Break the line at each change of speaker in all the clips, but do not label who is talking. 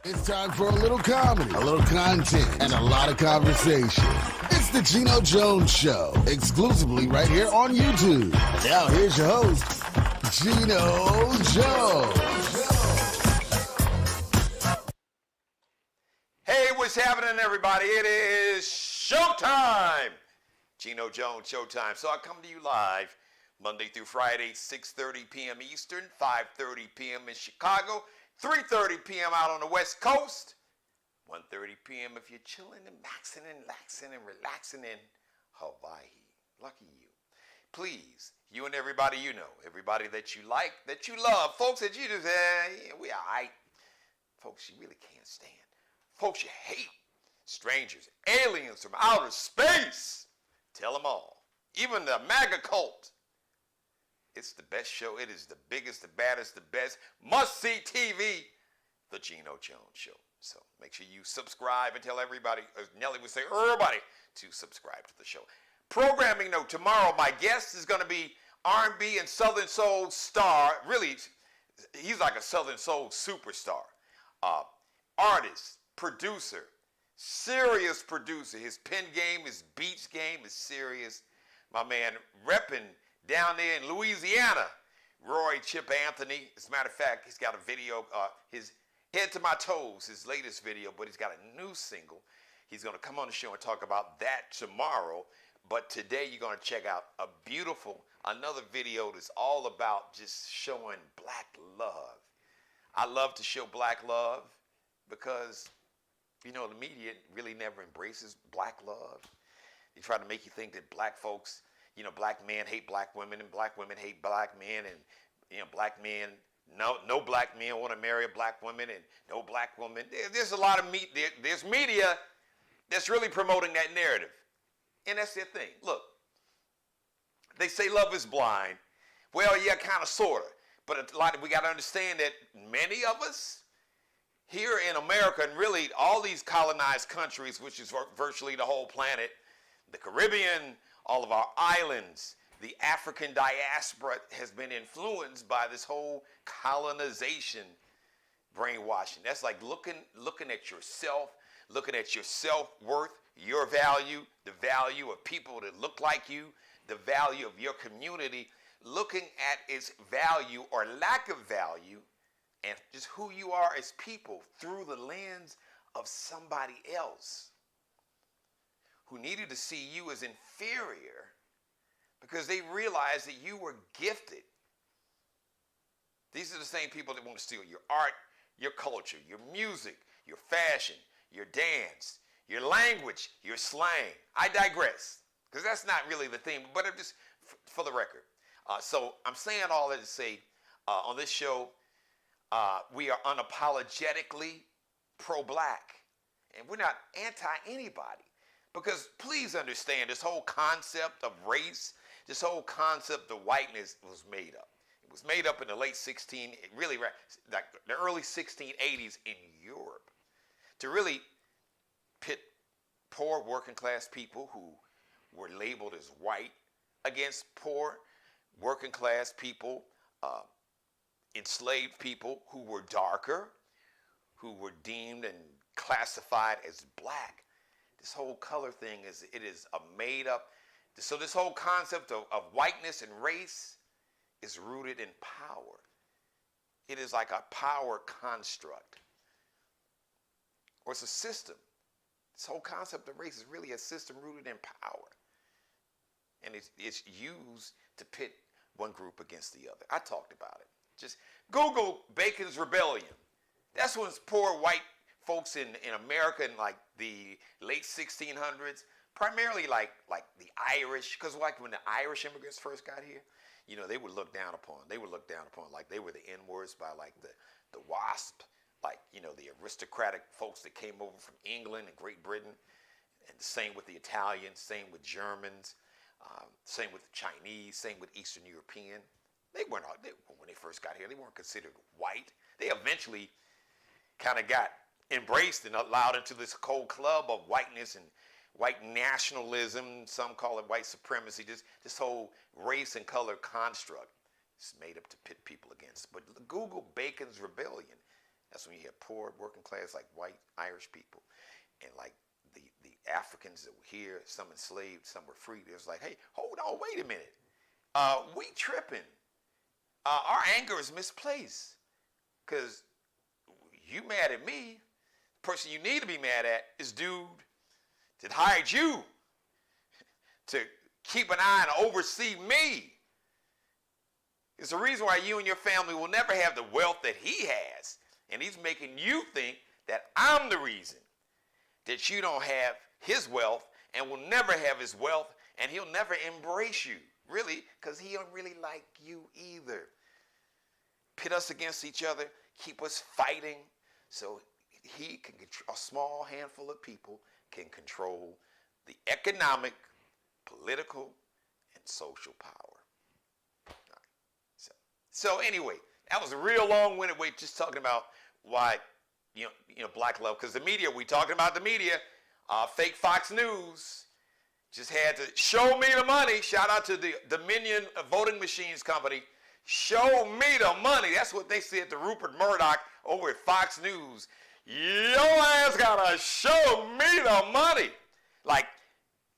It's time for a little comedy, a little content, and a lot of conversation. It's the Geno Jones Show, exclusively right here on YouTube. Now here's your host, Geno Jones.
Hey, what's happening, everybody? It is showtime. Geno Jones Showtime. So I come to you live Monday through Friday, 6:30 p.m. Eastern, 5:30 p.m. in Chicago, 3:30 p.m. out on the West Coast, 1:30 p.m. if you're chilling and maxing and laxing and relaxing in Hawaii. Lucky you. Please, you and everybody you know, everybody that you like, that you love, folks that you just, yeah, we all right. Folks you really can't stand. Folks you hate. Strangers, aliens from outer space. Tell them all. Even the MAGA cult. It's the best show. It is the biggest, the baddest, the best. Must-see TV. The Geno Jones Show. So make sure you subscribe and tell everybody, as Nelly would say, everybody to subscribe to the show. Programming note, tomorrow my guest is going to be R&B and Southern Soul star. Really, he's like a Southern Soul superstar. Artist, producer, serious producer. His pen game, his beats game is serious. My man repping down there in Louisiana, Roy Chip Anthony. As a matter of fact, he's got a video, his Head to My Toes, his latest video, but he's got a new single. He's going to come on the show and talk about that tomorrow. But today you're going to check out another video that's all about just showing black love. I love to show black love because, you know, the media really never embraces black love. They try to make you think that black folks, you know, black men hate black women and black women hate black men, and, you know, black men, no black men want to marry a black woman, and no black woman. There's a lot of there's media that's really promoting that narrative. And that's their thing. Look, they say love is blind. Well, yeah, kind of, sort of. But we got to understand that many of us here in America, and really all these colonized countries, which is virtually the whole planet, the Caribbean, all of our islands, the African diaspora has been influenced by this whole colonization brainwashing. That's like looking at yourself, looking at your self-worth, your value, the value of people that look like you, the value of your community, looking at its value or lack of value, and just who you are as people through the lens of somebody else who needed to see you as inferior because they realized that you were gifted. These are the same people that want to steal your art, your culture, your music, your fashion, your dance, your language, your slang. I digress, because that's not really the theme, but I'm just for the record. So I'm saying all that to say, on this show, we are unapologetically pro-black, and we're not anti-anybody. Because please understand, this whole concept of race, this whole concept of whiteness was made up. It was made up in the late like the early 1680s in Europe, to really pit poor working class people who were labeled as white against poor working class people, enslaved people who were darker, who were deemed and classified as black. This whole color thing is a made up. So this whole concept of whiteness and race is rooted in power. It is like a power construct, or it's a system. This whole concept of race is really a system rooted in power, and it's used to pit one group against the other. I talked about it. Just Google Bacon's Rebellion. That's when poor white folks in America in like the late 1600s, primarily like the Irish, because like when the Irish immigrants first got here, you know, they were looked down upon. They were looked down upon like they were the N-words by like the WASP, like, you know, the aristocratic folks that came over from England and Great Britain. And the same with the Italians, same with Germans, same with the Chinese, same with Eastern European. When they first got here, they weren't considered white. They eventually kind of got embraced and allowed into this cold club of whiteness and white nationalism. Some call it white supremacy. This whole race and color construct is made up to pit people against. But Google Bacon's Rebellion. That's when you have poor working class, like white Irish people, and like the Africans that were here, some enslaved, some were freed. It was like, hey, hold on, wait a minute. We tripping. Our anger is misplaced. Because you mad at me, the person you need to be mad at is dude that hired you to keep an eye and oversee me. It's the reason why you and your family will never have the wealth that he has. And he's making you think that I'm the reason that you don't have his wealth and will never have his wealth, and he'll never embrace you, really, because he don't really like you either. Pit us against each other, keep us fighting, so he can control, a small handful of people can control the economic, political, and social power. All right. So anyway, that was a real long-winded way just talking about why you know black love, because the media, we talking about the media, fake Fox News just had to show me the money. Shout out to the Dominion Voting Machines Company. Show me the money. That's what they said to Rupert Murdoch over at Fox News. Your ass gotta show me the money. Like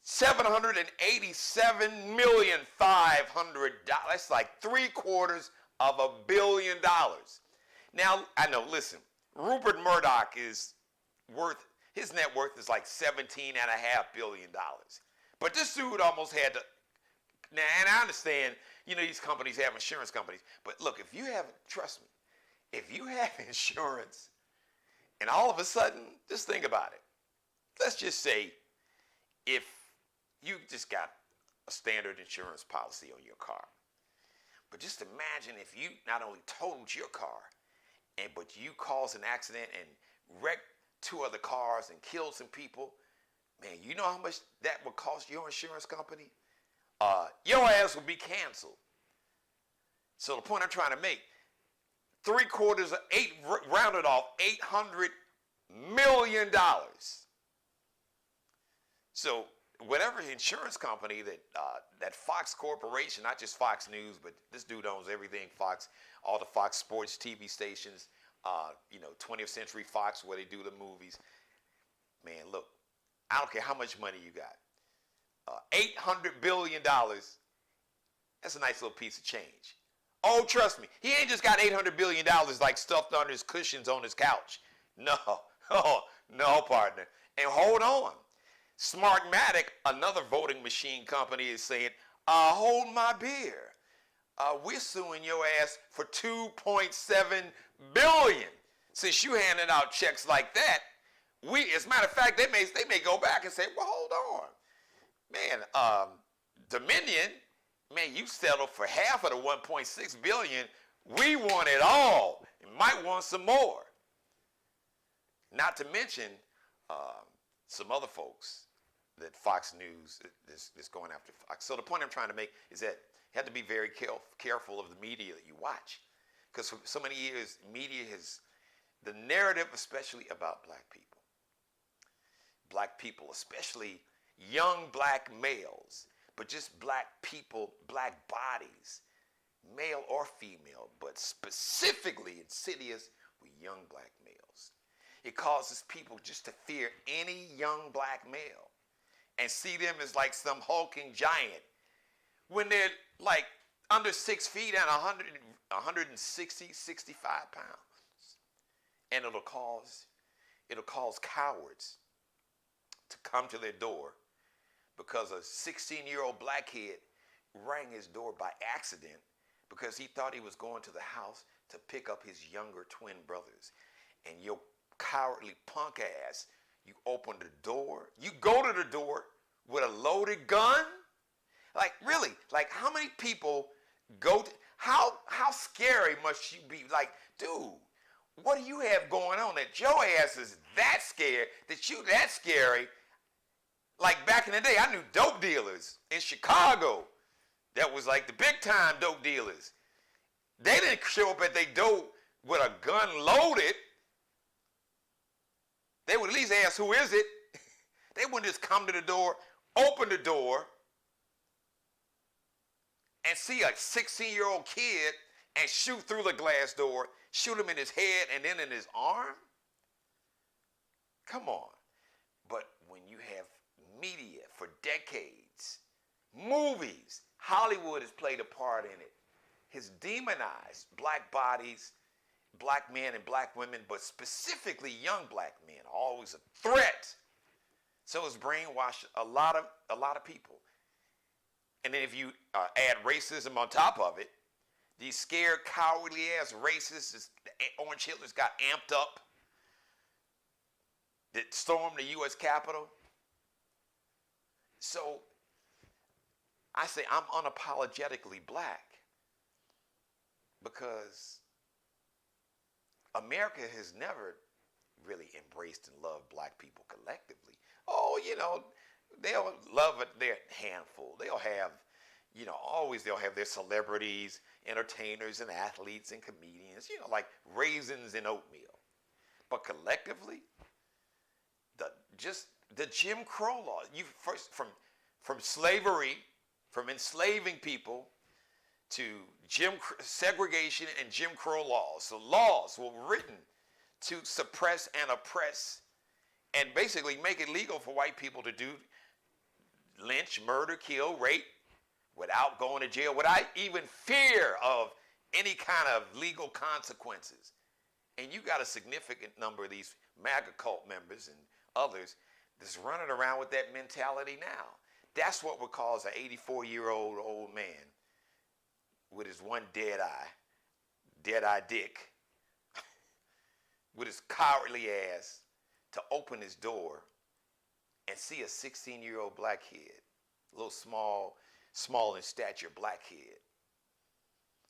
$787,500,000. That's like $750 million. Now, I know, listen, Rupert Murdoch is worth, his net worth is like $17.5 billion. But this dude almost had to, now, and I understand, you know, these companies have insurance companies. But look, if you have, trust me, if you have insurance and all of a sudden, just think about it. Let's just say if you just got a standard insurance policy on your car. But just imagine if you not only totaled your car, but you caused an accident and wrecked 2 other cars and killed some people. Man, you know how much that would cost your insurance company? Your ass would be canceled. So the point I'm trying to make, rounded off, $800 million. So whatever insurance company that Fox Corporation, not just Fox News, but this dude owns everything Fox, all the Fox Sports TV stations, 20th Century Fox where they do the movies. Man, look, I don't care how much money you got. $800 billion, that's a nice little piece of change. Oh, trust me, he ain't just got $800 billion like stuffed under his cushions on his couch. No, no, partner. And hold on. Smartmatic, another voting machine company, is saying, hold my beer. We're suing your ass for $2.7 billion. Since you handing out checks like that, as a matter of fact, they may go back and say, well, hold on. Man, Dominion, man, you settled for half of the $1.6 billion. We want it all. You might want some more. Not to mention some other folks that Fox News is going after Fox. So the point I'm trying to make is that you have to be very careful of the media that you watch. Because for so many years, media has, the narrative especially about black people, especially young black males, but just black people, black bodies, male or female, but specifically insidious with young black males. It causes people just to fear any young black male and see them as like some hulking giant when they're like under 6 feet and 160, 65 pounds. And it'll cause cowards to come to their door because a 16-year-old black kid rang his door by accident because he thought he was going to the house to pick up his younger twin brothers. And your cowardly punk ass, you open the door, you go to the door with a loaded gun? Like, really, like how many people go to, how scary must you be? Like, dude, what do you have going on that your ass is that scared, that you that scary? Like back in the day, I knew dope dealers in Chicago that was like the big time dope dealers. They didn't show up at their door with a gun loaded. They would at least ask, who is it? They wouldn't just come to the door, open the door, and see a 16-year-old kid and shoot through the glass door, shoot him in his head and then in his arm? Come on. But when you have media for decades, movies, Hollywood has played a part in it, has demonized black bodies, black men and black women, but specifically young black men, always a threat. So it's brainwashed a lot of people. And then if you add racism on top of it, these scared, cowardly ass racists, the Orange Hitlers got amped up, that stormed the U.S. Capitol. So I say I'm unapologetically black because America has never really embraced and loved black people collectively. Oh, you know, they'll love it, their handful. They'll have, you know, always they'll have their celebrities, entertainers, and athletes and comedians, you know, like raisins and oatmeal. But collectively, the Jim Crow law, you first from slavery, from enslaving people to segregation and Jim Crow laws. So laws were written to suppress and oppress and basically make it legal for white people to do lynch, murder, kill, rape without going to jail, without even fear of any kind of legal consequences. And you got a significant number of these MAGA cult members and others that's running around with that mentality now. That's what would cause an 84-year-old old man with his one dead-eye dick, with his cowardly ass to open his door and see a 16-year-old black kid, a little small in stature black kid,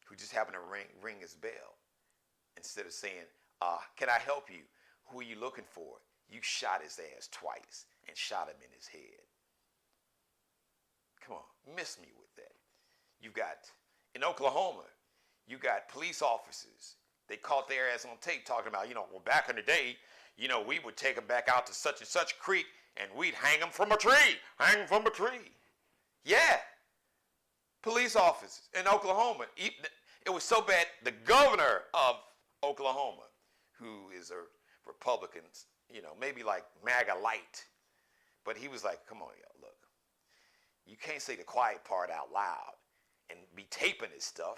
who just happened to ring his bell. Instead of saying, can I help you? Who are you looking for? You shot his ass twice and shot him in his head. Come on, miss me with that. You got, in Oklahoma, you got police officers. They caught their ass on tape talking about, well, back in the day, we would take them back out to such and such creek and we'd hang them from a tree. Hang them from a tree. Yeah. Police officers in Oklahoma. It was so bad, the governor of Oklahoma, who is a Republican, maybe like MAGA light, but he was like, come on, yo, look, you can't say the quiet part out loud and be taping this stuff.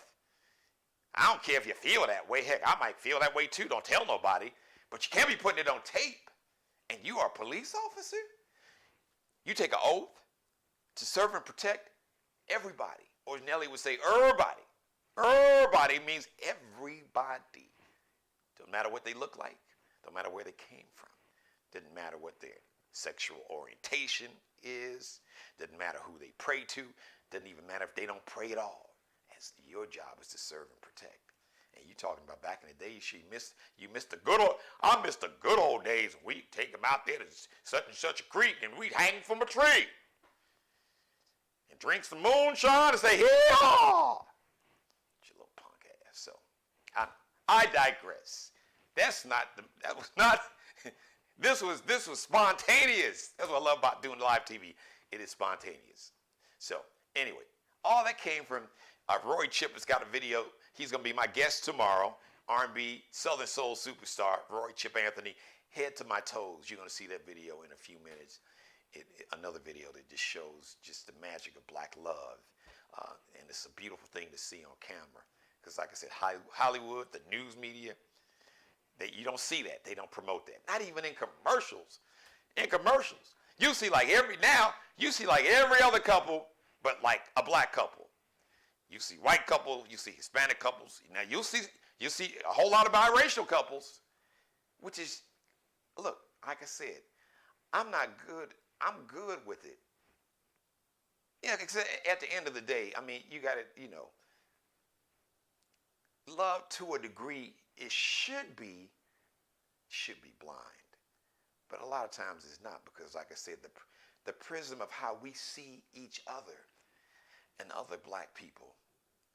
I don't care if you feel that way. Heck, I might feel that way too. Don't tell nobody. But you can't be putting it on tape. And you are a police officer? You take an oath to serve and protect everybody. Or as Nelly would say, everybody. Everybody means everybody. Don't matter what they look like. Don't matter where they came from. Doesn't matter what their sexual orientation is. Doesn't matter who they pray to. Doesn't even matter if they don't pray at all. Your job is to serve and protect. And you talking about back in the day, you missed the good old, I missed the good old days when we'd take them out there to such and such a creek and we'd hang from a tree. And drink some moonshine and say, yeah! You little punk ass. So, I digress. This was spontaneous. That's what I love about doing live TV. It is spontaneous. So, anyway, all that came from Roy Chip has got a video. He's going to be my guest tomorrow. R&B, Southern Soul superstar, Roy Chip Anthony. Head to my toes. You're going to see that video in a few minutes. Another video that just shows just the magic of black love. And it's a beautiful thing to see on camera. Because like I said, Hollywood, the news media, you don't see that. They don't promote that. Not even in commercials. In commercials. You see like every other couple, but like a black couple. You see white couple, you see Hispanic couples. Now you see a whole lot of biracial couples, which is, look, like I said, I'm not good. I'm good with it. Yeah, except at the end of the day, I mean, you got to, love to a degree, it should be blind. But a lot of times it's not because, like I said, the prism of how we see each other and other black people,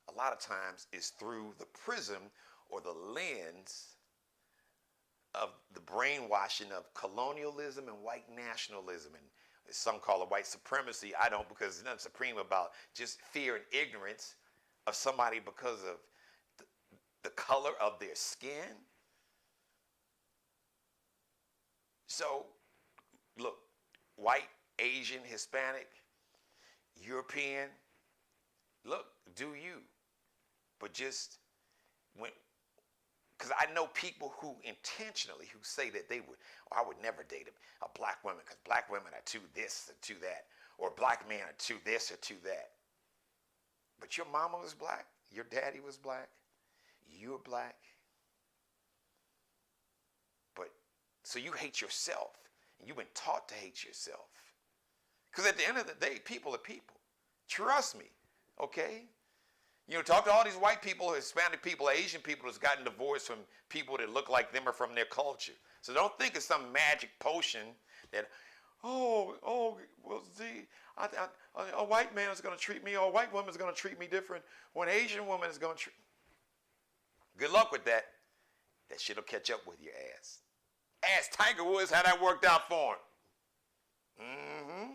a lot of times is through the prism or the lens of the brainwashing of colonialism and white nationalism, and some call it white supremacy. I don't, because there's nothing supreme about just fear and ignorance of somebody because of the color of their skin. So, look, white, Asian, Hispanic, European, look, do you. But just when, because I know people who intentionally, who say that they would, oh, I would never date a black woman because black women are too this or too that, or black men are too this or too that. But your mama was black, your daddy was black, you're black. But, so you hate yourself, and you've been taught to hate yourself. Because at the end of the day, people are people. Trust me, okay? You know, talk to all these white people, Hispanic people, Asian people that's gotten divorced from people that look like them or from their culture. So don't think it's some magic potion that, well, see, a white man is going to treat me, or a white woman is going to treat me different, or an Asian woman is going to treat. Good luck with that. That shit will catch up with your ass. Ask Tiger Woods how that worked out for him. Mm-hmm.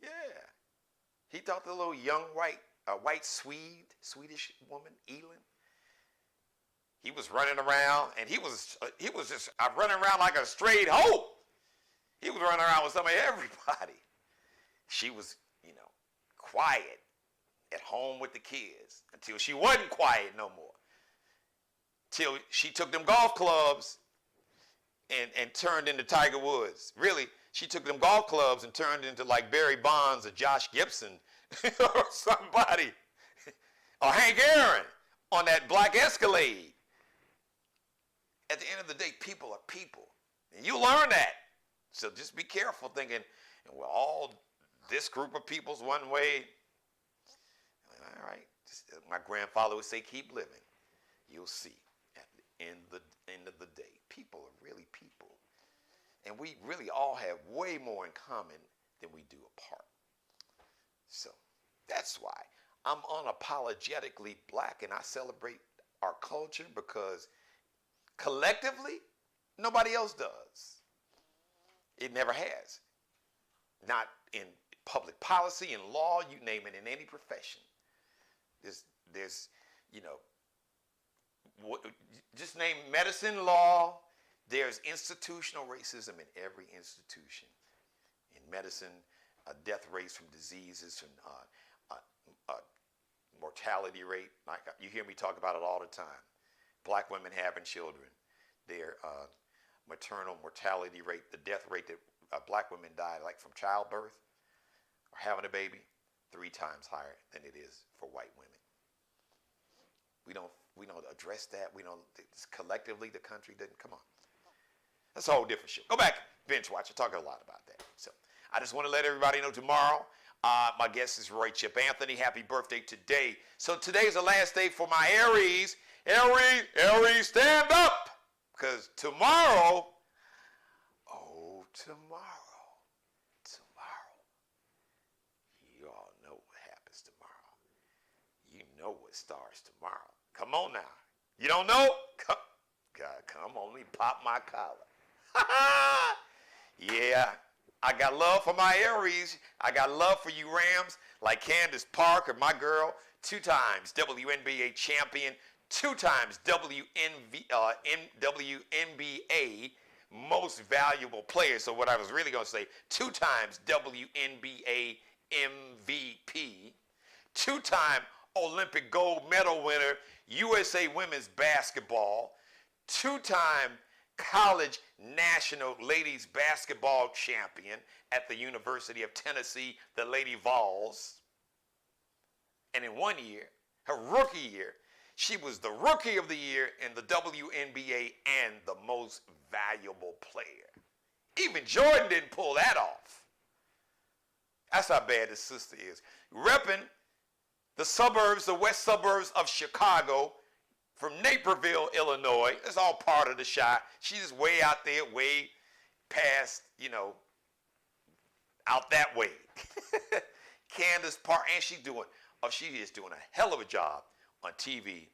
Yeah. He thought the little young white Swedish woman, Elin, he was running around, and he was just running around like a straight hoe. He was running around with some of everybody. She was, quiet at home with the kids until she wasn't quiet no more. Till she took them golf clubs and turned into Tiger Woods. Really, she took them golf clubs and turned into like Barry Bonds or Josh Gibson or somebody. Or Hank Aaron on that black Escalade. At the end of the day, people are people. And you learn that. So just be careful thinking, well, all this group of people's one way. All right. My grandfather would say, keep living. You'll see at the end of the day, people are really people. And we really all have way more in common than we do apart. So that's why I'm unapologetically black, and I celebrate our culture because collectively, nobody else does. It never has. Not in public policy, in law, you name it, in any profession. There's just name medicine, law. There's institutional racism in every institution. In medicine, death rates from diseases, from mortality rate. Like you hear me talk about it all the time. Black women having children, their maternal mortality rate, the death rate that black women die like from childbirth or having a baby, 3 times higher than it is for white women. We don't address that. We don't collectively. The country didn't. Come on. That's a whole different shit. Go back, binge watch. I talk a lot about that. So I just want to let everybody know tomorrow, my guest is Roy Chip Anthony. Happy birthday today. So today's the last day for my Aries. Aries, stand up. Because tomorrow, you all know what happens tomorrow. You know what starts tomorrow. Come on now. You don't know? Come on, let me pop my collar. Yeah, I got love for my Aries. I got love for you Rams, like Candace Parker, my girl, 2 times WNBA champion, 2 times WNBA most valuable player. So what I was really going to say, 2 times WNBA MVP, 2-time Olympic gold medal winner, USA women's basketball, 2-time college national ladies basketball champion at the University of Tennessee, the Lady Vols. And in 1 year, her rookie year, she was the rookie of the year in the WNBA and the most valuable player. Even Jordan didn't pull that off. That's how bad this sister is. Repping the suburbs, the west suburbs of Chicago, from Naperville, Illinois. It's all part of the shot. She's way out there, way past, out that way. Candace Parker, and she is doing a hell of a job on TV.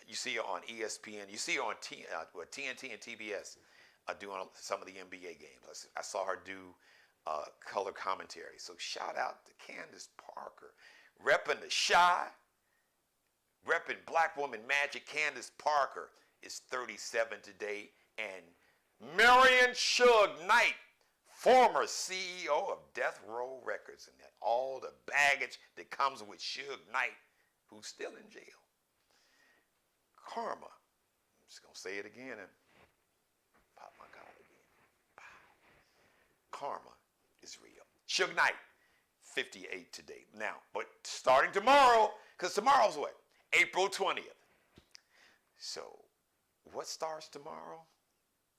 You see her on ESPN. You see her on TNT and TBS doing some of the NBA games. I saw her do color commentary. So shout out to Candace Parker, repping the Chi, repping Black Woman Magic, Candace Parker is 37 today. And Marion Suge Knight, former CEO of Death Row Records, and all the baggage that comes with Suge Knight, who's still in jail. Karma. I'm just going to say it again and pop my collar again. Karma is real. Suge Knight, 58 today. Now, but starting tomorrow, because tomorrow's what? April 20th. So, what starts tomorrow?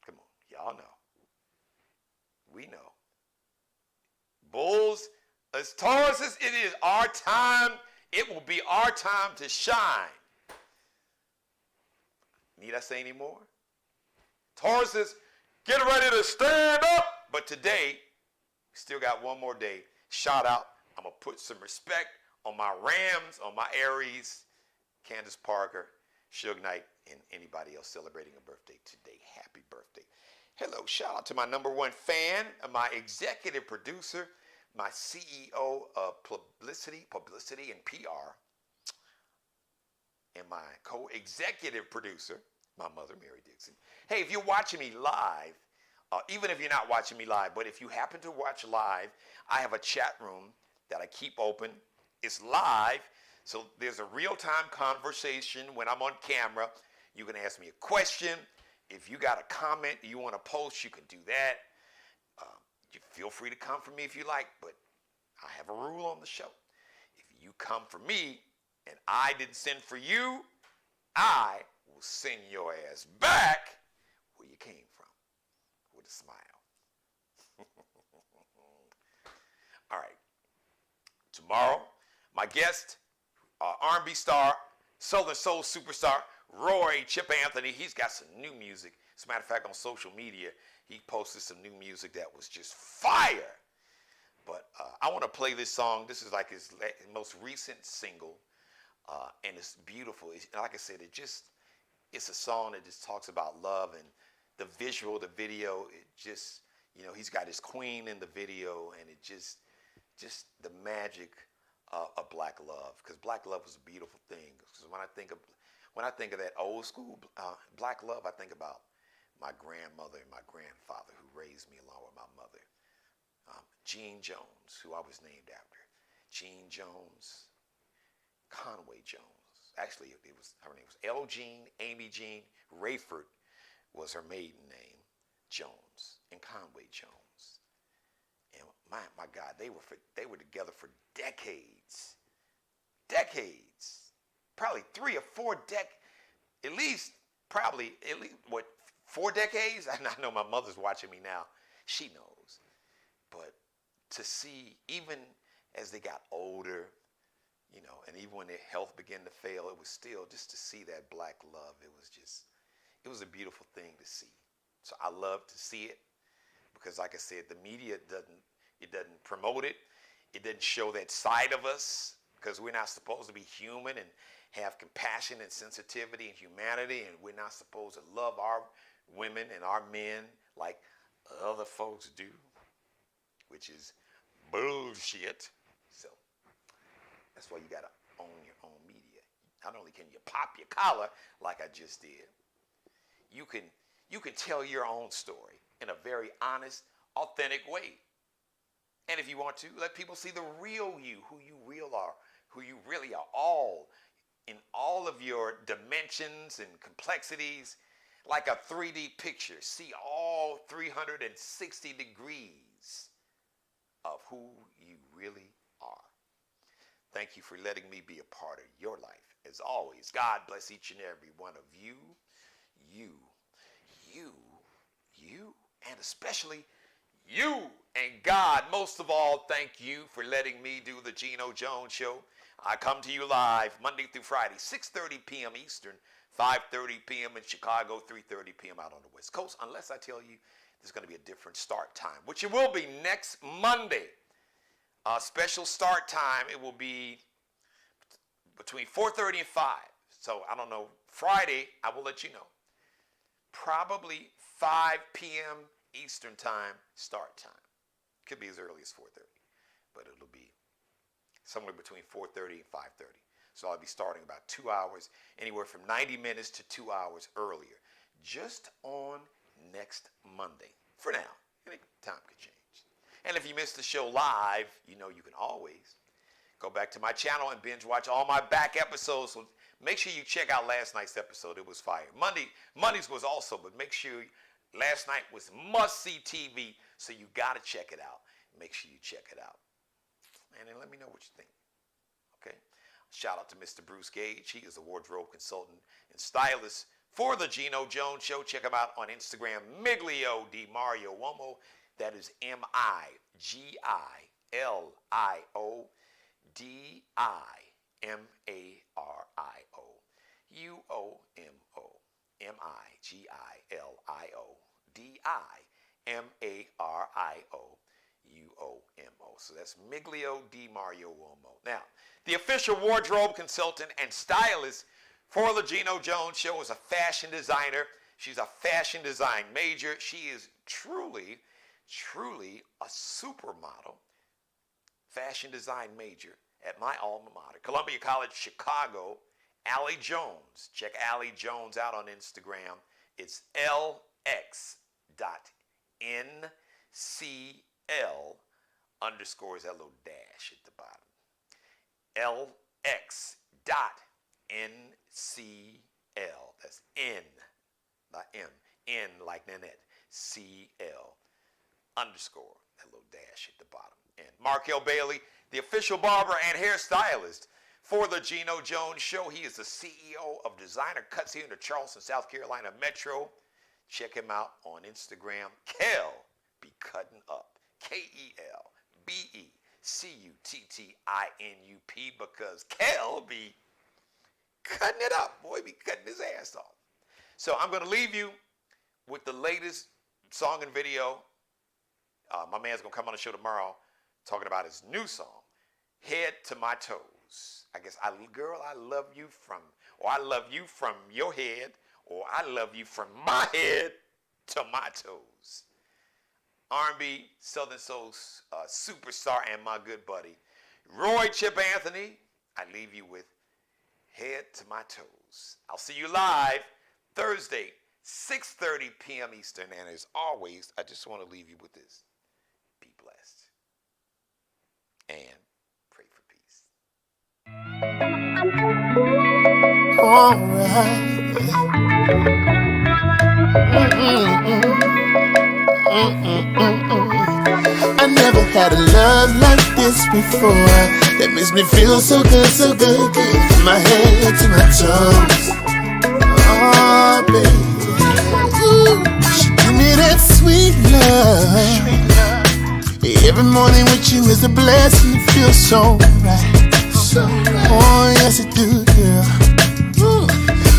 Come on, y'all know. We know. Bulls, as Tauruses, it is our time. It will be our time to shine. Need I say any more? Tauruses, get ready to stand up. But today, we still got one more day. Shout out. I'm going to put some respect on my Rams, on my Aries, Candace Parker, Suge Knight, and anybody else celebrating a birthday today. Happy birthday. Hello, shout out to my number one fan, my executive producer, my CEO of publicity and PR, and my co-executive producer, my mother, Mary Dixon. Hey, if you're watching me live, even if you're not watching me live, but if you happen to watch live, I have a chat room that I keep open. It's live, so there's a real-time conversation when I'm on camera. You can ask me a question. If you got a comment you want to post, you can do that. You feel free to come for me if you like, but I have a rule on the show. If you come for me and I didn't send for you, I will send your ass back where you came from with a smile. All right. Tomorrow, my guest, R&B star, Southern Soul superstar, Roy Chip Anthony. He's got some new music. As a matter of fact, on social media, he posted some new music that was just fire. But I want to play this song. This is like his most recent single, and it's beautiful. Like I said, it's a song that just talks about love, and the visual, the video, it just, he's got his queen in the video, and it just the magic of black love, because black love was a beautiful thing. Because when I think of that old school black love, I think about my grandmother and my grandfather who raised me along with my mother. Gene Jones, who I was named after. Gene Jones, Conway Jones. Actually, her name was L. Jean, Amy Jean. Rayford was her maiden name, Jones, and Conway Jones. And my God, they were together for decades. Decades. Probably 3 or 4 at least 4 decades? I know my mother's watching me now. She knows. But to see, even as they got older, and even when their health began to fail, it was still just to see that black love. It was a beautiful thing to see. So I love to see it because, like I said, the media doesn't promote it. It doesn't show that side of us because we're not supposed to be human and have compassion and sensitivity and humanity, and we're not supposed to love our women and our men like other folks do, which is bullshit. So that's why you got to own your own media. Not only can you pop your collar like I just did, you can tell your own story in a very honest, authentic way. And if you want to, let people see the real you, who you really are, all in all of your dimensions and complexities, like a 3D picture. See all 360 degrees of who you really are. Thank you for letting me be a part of your life. As always, God bless each and every one of you, and especially you. And God, most of all, thank you for letting me do the Geno Jones Show. I come to you live Monday through Friday, 6:30 p.m. Eastern, 5:30 p.m. in Chicago, 3:30 p.m. out on the West Coast, unless I tell you there's going to be a different start time, which it will be next Monday. Special start time, it will be between 4:30 and 5. So I don't know. Friday, I will let you know. Probably 5 p.m. Eastern time start time. Could be as early as 4:30, but it'll be somewhere between 4:30 and 5:30. So I'll be starting about 2 hours, anywhere from 90 minutes to 2 hours earlier, just on next Monday. For now, any time could change. And if you missed the show live, you know you can always go back to my channel and binge watch all my back episodes. So make sure you check out last night's episode. It was fire. Monday's was also, but make sure last night was must-see TV, so you got to check it out. Make sure you check it out. And then let me know what you think. Okay? Shout out to Mr. Bruce Gage. He is a wardrobe consultant and stylist for the Geno Jones Show. Check him out on Instagram, Miglio Di Mario Uomo. That is MIGILIO DIMARIO MIGILIO So that's Miglio Di Mario Uomo. Now, the official wardrobe consultant and stylist for the Geno Jones Show is a fashion designer. She's a fashion design major. She is truly a supermodel, fashion design major at my alma mater, Columbia College, Chicago. Allie Jones. Check Allie Jones out on Instagram. It's LX.NCL underscore is that little dash at the bottom. LX.NCL. That's N, not M. N like Nanette. CL underscore, that little dash at the bottom. And Markel Bailey, the official barber and hairstylist for the Geno Jones Show. He is the CEO of Designer Cuts here in the Charleston, South Carolina Metro. Check him out on Instagram. Kel be cutting up. KELBECUTTINUP, because Kel be cutting it up. Boy, be cutting his ass off. So I'm going to leave you with the latest song and video. My man's going to come on the show tomorrow talking about his new song, Head to My Toes. I guess, girl, I love you from, or I love you from your head, or I love you from my head to my toes. R&B, Southern Soul superstar and my good buddy, Roy Chip Anthony. I leave you with Head to My Toes. I'll see you live Thursday, 6:30 p.m. Eastern. And as always, I just want to leave you with this. Be blessed. And pray for peace.
All right. I never had a love like this before. That makes me feel so good, so good, good. From my head to my toes. Oh, baby. Ooh, she give me that sweet love. Every morning with you is a blessing. It feels so right. So right. Oh, yes, it do, girl. Ooh,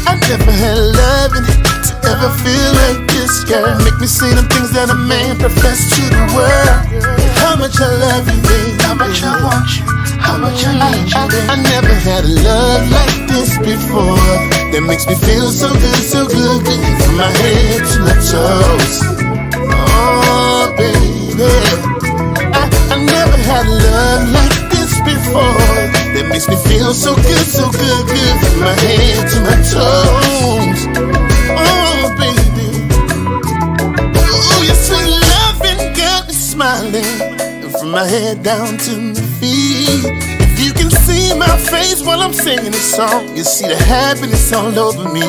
I never had loving to ever feel like this, girl. Make me say the things that a man profess to the world. How much I love you, baby. How much I want you. How much I need you, baby. I never had a love like this before. That makes me feel so good, so good, good. From my head to my toes. Oh, baby. I never had love like this before. That makes me feel so good, so good, good. From my head to my toes. Oh, baby. Oh, your sweet loving got me smiling. And from my head down to my feet. If you can see my face while I'm singing this song, you see the happiness all over me.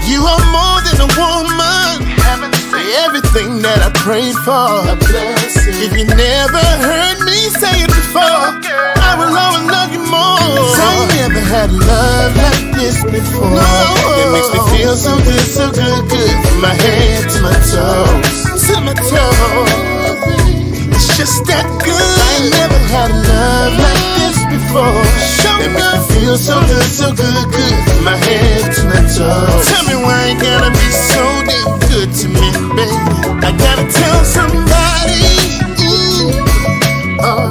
You are more than a woman. Everything that I prayed for. If you never heard me say it before, I will always love you more. I never had love like this before. No. It makes me feel so good, so good, good. From my head to my toes. To my toes. It's just that good. I never had love like this before. That makes me feel so good, so good, good. From my head to my toes. Tell me why you gotta be so damn good to me, baby. I gotta tell somebody. Ooh, oh,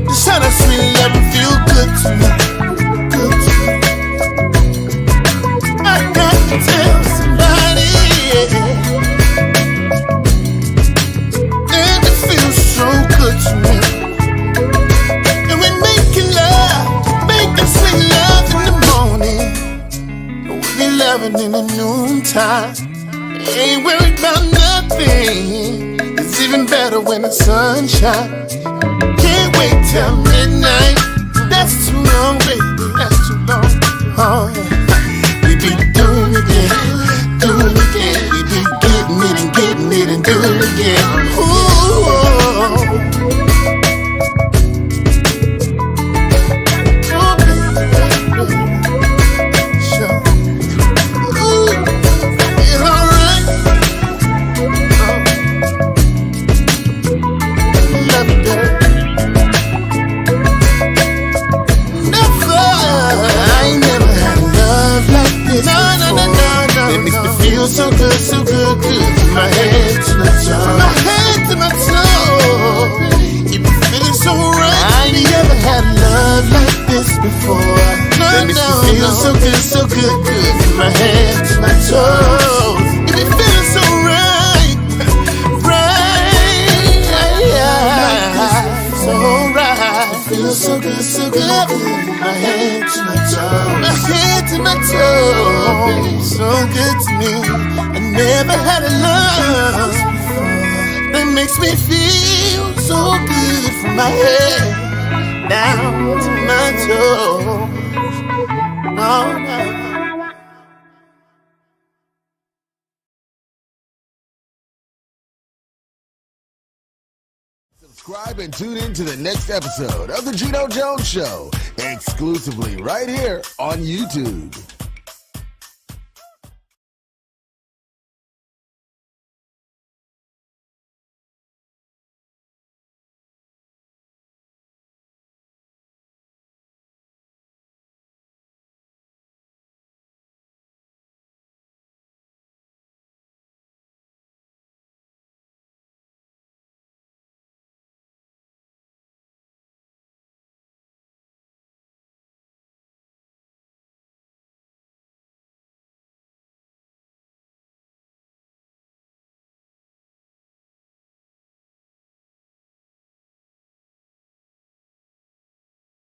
just how that sweet love and feel good to me, good to me. I gotta tell somebody. And it feels so good to me. And we're making love, making loving in the noontime. Ain't worried about nothing. It's even better when the sun shines. Can't wait till midnight. That's too long, baby. That's too long. Oh, we be doing it again, doing it again. We be getting it and doing it again. Ooh. So good, so good, good. From my head to my toe. From my head to my toe. You be feeling so right. I ain't never had love like this before. That makes me feel so good, so good, good. From my head to my toes. You be feeling so right. Right. So right. It feels so good, so good. From my head to my toes. My head to my toes. So good to me. I never had a love that makes me feel so good from my head down to my toes. Oh, no.
Subscribe and tune in to the next episode of The Geno Jones Show, exclusively right here on YouTube.